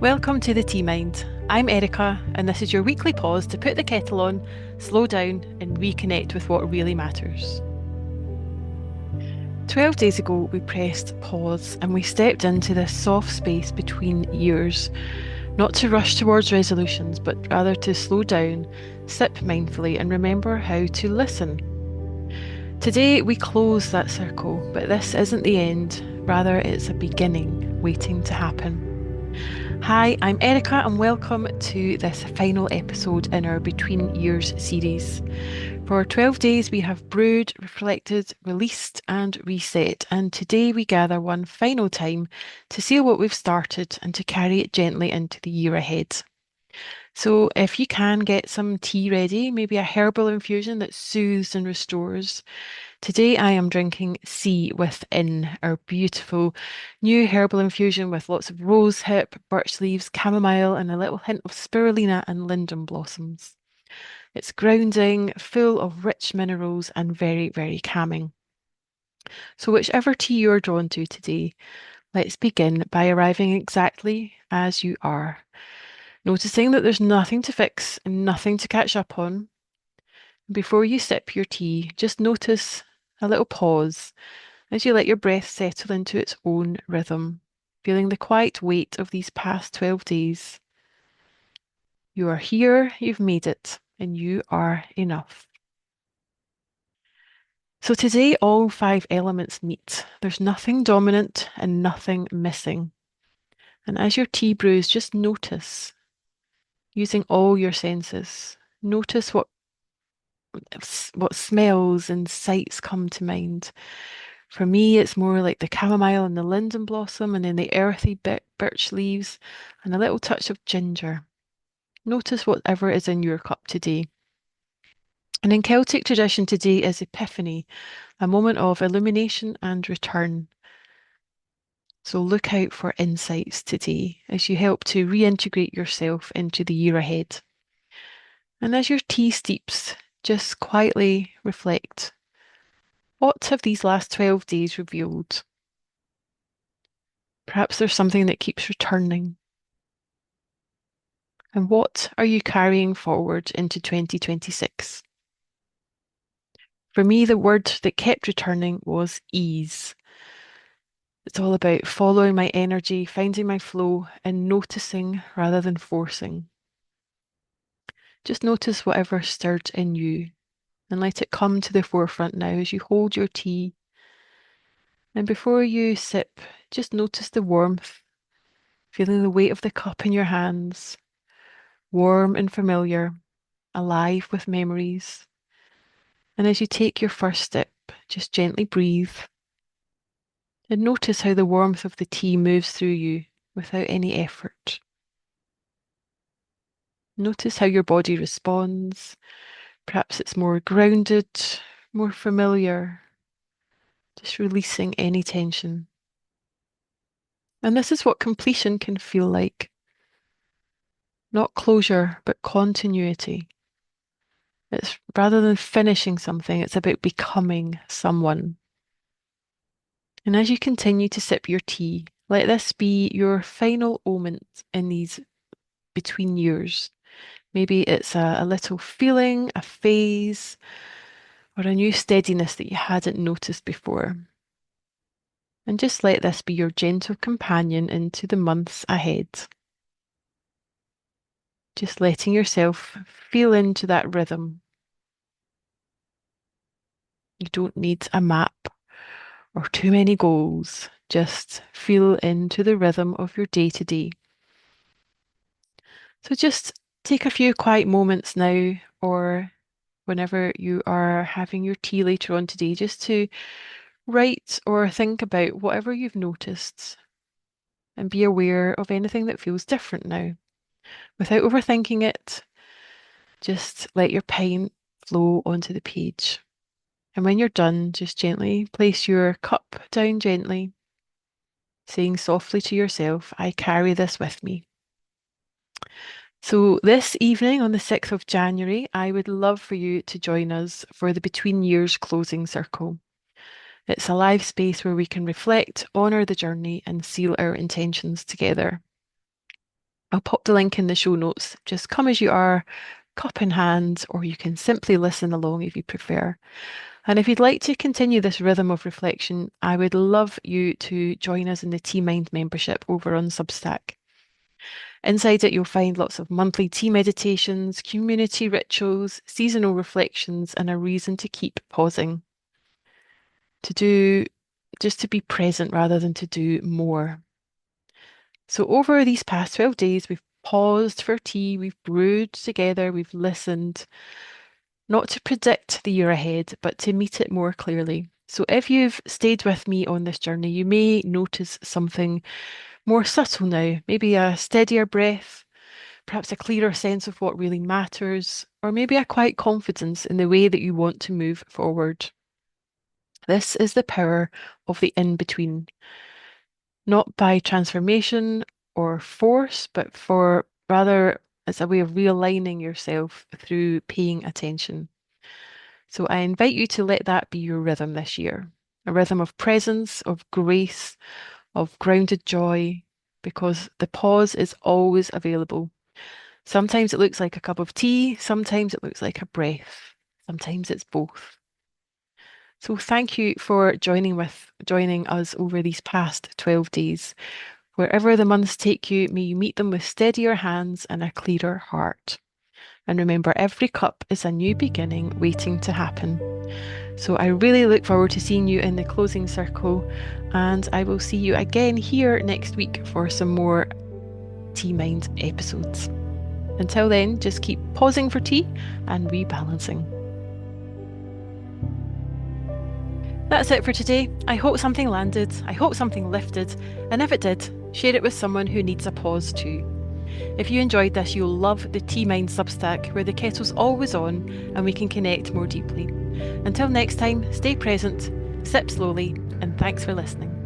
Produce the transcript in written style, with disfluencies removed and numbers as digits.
Welcome to the Tea Mind. I'm Erica, and this is your weekly pause to put the kettle on, slow down, and reconnect with what really matters. 12 days ago, we pressed pause and we stepped into this soft space between years, not to rush towards resolutions, but rather to slow down, sip mindfully, and remember how to listen. Today, we close that circle, but this isn't the end, rather, it's a beginning waiting to happen. Hi, I'm Erica, and welcome to this final episode in our Between Years series. For 12 days, we have brewed, reflected, released, and reset, and today we gather one final time to seal what we've started and to carry it gently into the year ahead. So, if you can get some tea ready, maybe a herbal infusion that soothes and restores. Today I am drinking Sea Within, our beautiful new herbal infusion with lots of rose hip, birch leaves, chamomile, and a little hint of spirulina and linden blossoms. It's grounding, full of rich minerals, and very, very calming. So, whichever tea you're drawn to today, let's begin by arriving exactly as you are, noticing that there's nothing to fix and nothing to catch up on. Before you sip your tea, just notice a little pause as you let your breath settle into its own rhythm, feeling the quiet weight of these past 12 days. You are here, you've made it, and you are enough. So today, all five elements meet. There's nothing dominant and nothing missing. And as your tea brews, just notice, using all your senses. Notice what smells and sights come to mind. For me, it's more like the chamomile and the linden blossom, and then the earthy birch leaves, and a little touch of ginger. Notice whatever is in your cup today. And in Celtic tradition, today is Epiphany, a moment of illumination and return. So look out for insights today as you help to reintegrate yourself into the year ahead. And as your tea steeps, just quietly reflect. What have these last 12 days revealed? Perhaps there's something that keeps returning. And what are you carrying forward into 2026? For me, the word that kept returning was ease. It's all about following my energy, finding my flow, and noticing rather than forcing. Just notice whatever stirred in you and let it come to the forefront now as you hold your tea. And before you sip, just notice the warmth, feeling the weight of the cup in your hands, warm and familiar, alive with memories. And as you take your first step, just gently breathe and notice how the warmth of the tea moves through you without any effort. Notice how your body responds. Perhaps it's more grounded, more familiar, just releasing any tension. And this is what completion can feel like. Not closure, but continuity. It's rather than finishing something, it's about becoming someone. And as you continue to sip your tea, let this be your final moment in these between years. Maybe it's a little feeling, a phase, or a new steadiness that you hadn't noticed before. And just let this be your gentle companion into the months ahead. Just letting yourself feel into that rhythm. You don't need a map or too many goals. Just feel into the rhythm of your day to day. So just take a few quiet moments now, or whenever you are having your tea later on today, just to write or think about whatever you've noticed and be aware of anything that feels different now. Without overthinking it, just let your pen flow onto the page. And when you're done, just gently place your cup down gently, saying softly to yourself, I carry this with me. So, this evening on the 6th of January, I would love for you to join us for the Between Years closing circle. It's a live space where we can reflect, honour the journey, and seal our intentions together. I'll pop the link in the show notes. Just come as you are, cup in hand, or you can simply listen along if you prefer. And if you'd like to continue this rhythm of reflection, I would love you to join us in the Tea Mind membership over on Substack. Inside it, you'll find lots of monthly tea meditations, community rituals, seasonal reflections, and a reason to keep pausing. To do, just to be present rather than to do more. So, over these past 12 days, we've paused for tea, we've brewed together, we've listened, not to predict the year ahead, but to meet it more clearly. So, if you've stayed with me on this journey, you may notice something more subtle now, maybe a steadier breath, perhaps a clearer sense of what really matters, or maybe a quiet confidence in the way that you want to move forward. This is the power of the in between, not by transformation or force, but for rather as a way of realigning yourself through paying attention. So I invite you to let that be your rhythm this year, a rhythm of presence, of grace, of grounded joy, because the pause is always available. Sometimes it looks like a cup of tea, sometimes it looks like a breath, sometimes it's both. So thank you for joining us over these past 12 days. Wherever the months take you, may you meet them with steadier hands and a clearer heart. And remember, every cup is a new beginning waiting to happen. So I really look forward to seeing you in the closing circle, and I will see you again here next week for some more Tea Mind episodes. Until then, just keep pausing for tea and rebalancing. That's it for today. I hope something landed, I hope something lifted, and if it did, share it with someone who needs a pause too. If you enjoyed this, you'll love the Tea Mind Substack, where the kettle's always on and we can connect more deeply. Until next time, stay present, sip slowly, and thanks for listening.